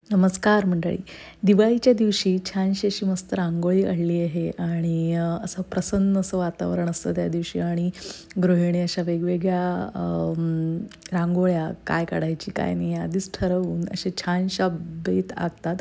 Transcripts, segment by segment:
नमस्कार मंडळी. दिवाळीच्या दिवशी छानशी अशी मस्त रांगोळी काढली आहे आणि असं प्रसन्न असं वातावरण असतं त्या दिवशी आणि गृहिणी अशा वेगवेगळ्या रांगोळ्या काय काढायची काय नाही आधीच ठरवून असे छानशा बेत आखतात.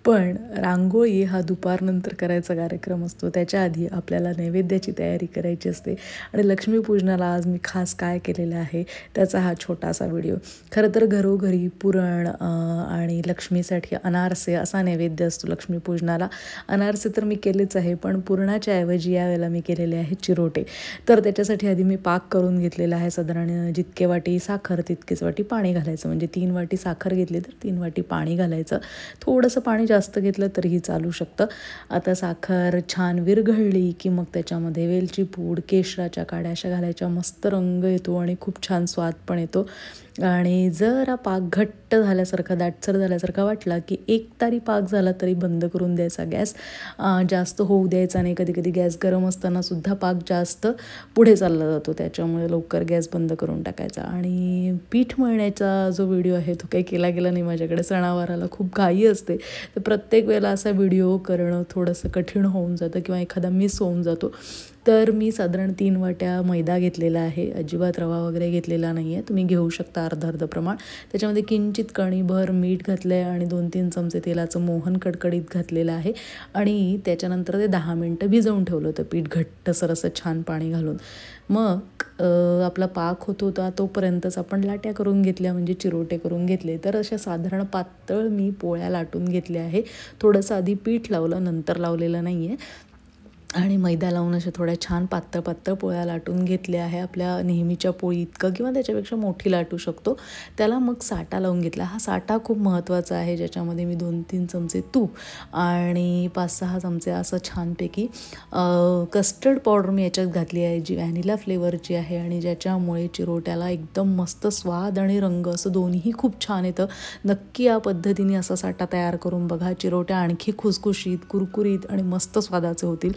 पण रांगोळी हा दुपारनंतर करायचा कार्यक्रम असतो. त्याच्या आधी आपल्याला नैवेद्याची तयारी करायची असते आणि लक्ष्मीपूजनाला आज मी खास काय केलेलं आहे त्याचा हा छोटासा व्हिडिओ. खरं तर घरोघरी पुरण आणि लक्ष्मीसाठी अनारसे असा नैवेद्य असतो लक्ष्मीपूजनाला. अनारसे तर मी केलेच आहे, पण पुरणाच्या ऐवजी यावेळेला मी केलेले आहे चिरोटे. तर त्याच्यासाठी आधी मी पाक करून घेतलेला आहे. साधारण जितके वाटी साखर तितकेच वाटी पाणी घालायचं. म्हणजे 3 वाटी साखर घेतली तर 3 वाटी पाणी घालायचं. थोडंसं पाणी जास्त घेतलं तरीही चालू शकतं. आता साखर छान विरघळली की मग त्याच्यामध्ये वेलची पूड, केशराच्या काड्या अशा घालायच्या. मस्त रंग येतो आणि खूप छान स्वाद पण येतो. आणि जरा पाक घट्ट झाल्यासारखा दाटसर झाल्यासारखा वाटला की एक तारी पाक झाला तरी बंद करून द्यायचा गॅस. जास्त होऊ द्यायचा नाही. कधी कधी गॅस गरम असताना सुद्धा पाक जास्त पुढे चालला जातो, त्याच्यामुळे लवकर गॅस बंद करून टाकायचा. आणि पीठ मळण्याचा जो व्हिडिओ आहे तो काही केला गेला नाही माझ्याकडे. सणावाराला खूप घाई असते, तर प्रत्येक वेळेला असा व्हिडिओ करणं थोडंसं कठीण होऊन जातं किंवा एखादा मिस होऊन जातो. तर मी साधारण 3 वाट्या मैदा घेतलेला आहे. अजिबात रवा वगैरे घेतलेला नाही आहे. तुम्ही घेऊ शकता अर्ध प्रमाण. त्याच्यामध्ये किंचित कणीभर मीठ घातलं आहे आणि 2-3 चमचे तेलाचं मोहन कडकडीत घातलेलं आहे. आणि त्याच्यानंतर ते 10 मिनटं भिजवून ठेवलं होतं पीठ घट्टसर असं छान पाणी घालून. मग आपला पाक होत होता तोपर्यंतच आपण लाट्या करून घेतल्या, म्हणजे चिरोटे करून घेतले. तर अशा साधारण पातळ मी पोळ्या लाटून घेतल्या आहे. थोडंसं आधी पीठ लावलं, नंतर लावलेलं नाही आहे. आणि मैदा लावून अशा थोड्या छान पातळ पातळ पोळ्या लाटून घेतल्या आहे. आपल्या नेहमीच्या पोळी इतकं किंवा त्याच्यापेक्षा मोठी लाटू शकतो. त्याला मग साटा लावून घेतला. हा साटा खूप महत्त्वाचा आहे, ज्याच्यामध्ये मी 2-3 चमचे तूप आणि 5-6 चमचे असं छानपैकी कस्टर्ड पावडर मी याच्यात घातली आहे, जी व्हॅनिला फ्लेवरची आहे आणि ज्याच्यामुळे चिरोट्याला एकदम मस्त स्वाद आणि रंग असं दोन्ही खूप छान येतं. नक्की या पद्धतीने असा साटा तयार करून बघा. चिरोट्या आणखी खुसखुशीत, कुरकुरीत आणि मस्त स्वादाचे होतील.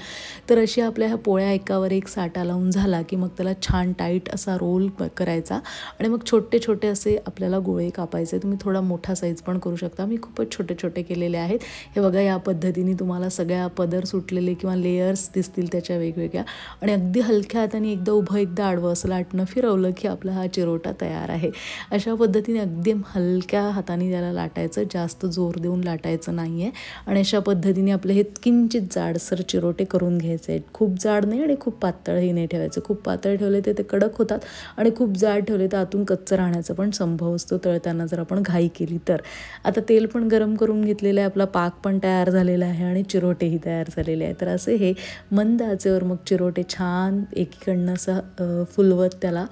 तर अशी आपल्या ह्या पोळ्या एकावर एक साटा लावून झाला की मग त्याला छान टाईट असा रोल करायचा आणि मग छोटे छोटे असे आपल्याला गोळे कापायचे. तुम्ही थोडा मोठा साईज पण करू शकता. मी खूपच छोटे छोटे केलेले आहेत. हे बघा, या पद्धतीने तुम्हाला सगळ्या पदर सुटलेले किंवा लेयर्स दिसतील त्याच्या वेगवेगळ्या. आणि अगदी हलक्या हाताने एकदा उभं एकदा आडवं असं लाटणं फिरवलं की आपला हा चिरोटा तयार आहे. अशा पद्धतीने अगदी हलक्या हाताने त्याला लाटायचं, जास्त जोर देऊन लाटायचं नाही आहे. आणि अशा पद्धतीने आपले हे किंचित जाडसर चिरोटे करून घ्यायचे आहेत. खूप जाड नाही आणि खूप पातळही नाही ठेवायचं. खूप पातळ ठेवले तर ते कडक होतात आणि खूप जाड ठेवले तर आतून कच्चं राहण्याचा पण संभव असतो तळताना जर आपण घाई केली तर. आता तेल पण गरम करून घेतलेलं आहे, आपला पाक पण तयार झालेला आहे आणि चिरोटेही तयार झालेले आहे. तर असे हे मंद आचेवर मग चिरोटे छान एकीकडनं असं फुलवत त्याला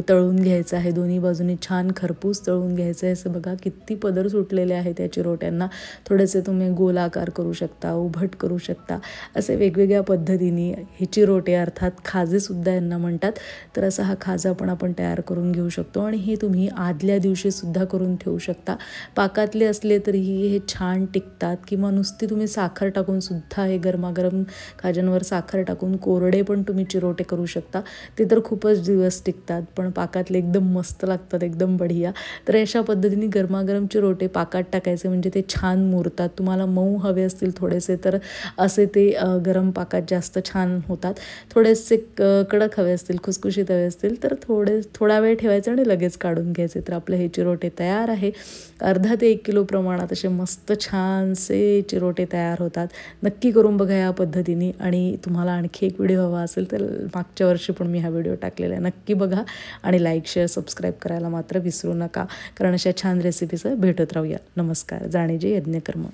तळून घ्यायचं आहे. दोन्ही बाजूनी छान खरपूस तळून घ्यायचं आहे. असं बघा किती पदर सुटलेले आहे त्या चिरोट्यांना. थोडेसे तुम्ही गोलाकार करू शकता, उभट करू शकता. असे वेगवेगळ्या पद्धतीने हे चिरोटे अर्थात खाजेसुद्धा यांना म्हणतात. तर असा हा खाजा पण आपण तयार करून घेऊ शकतो आणि हे तुम्ही आदल्या दिवशीसुद्धा करून ठेवू शकता. पाकातले असले तरीही हे छान टिकतात किंवा नुसती तुम्ही साखर टाकून सुद्धा हे गरमागरम खाज्यांवर साखर टाकून कोरडे पण तुम्ही चिरोटे करू शकता. ते तर खूपच दिवस टिकतात, पण पाकातले एकदम मस्त लागतात, एकदम बढिया. तर अशा पद्धतीने गरमागरम चिरोटे पाकात टाकायचे म्हणजे ते छान मुरतात. तुम्हाला मऊ हवे असतील थोडेसे तर असे ते गरम पाकात जास्त छान होतात. थोडेसे कडक हवे असतील, खुसखुशीत हवे असतील तर थोडा वेळ ठेवायचं आणि लगेच काढून घ्यायचे. तर आपले हे चिरोटे तयार आहे. अर्धा ते 1 किलो प्रमाणात असे मस्त छानसे चिरोटे तयार होतात. नक्की करून बघा या पद्धतीने. आणि तुम्हाला आणखी एक व्हिडिओ हवा असेल तर मागच्या वर्षी पण मी हा व्हिडिओ टाकलेला आहे, नक्की बघा. आणि लाईक, शेअर, सबस्क्राईब करायला मात्र विसरू नका, कारण अशा छान रेसिपीज भेटत राहूया. नमस्कार. जाणीजे यज्ञकर्म.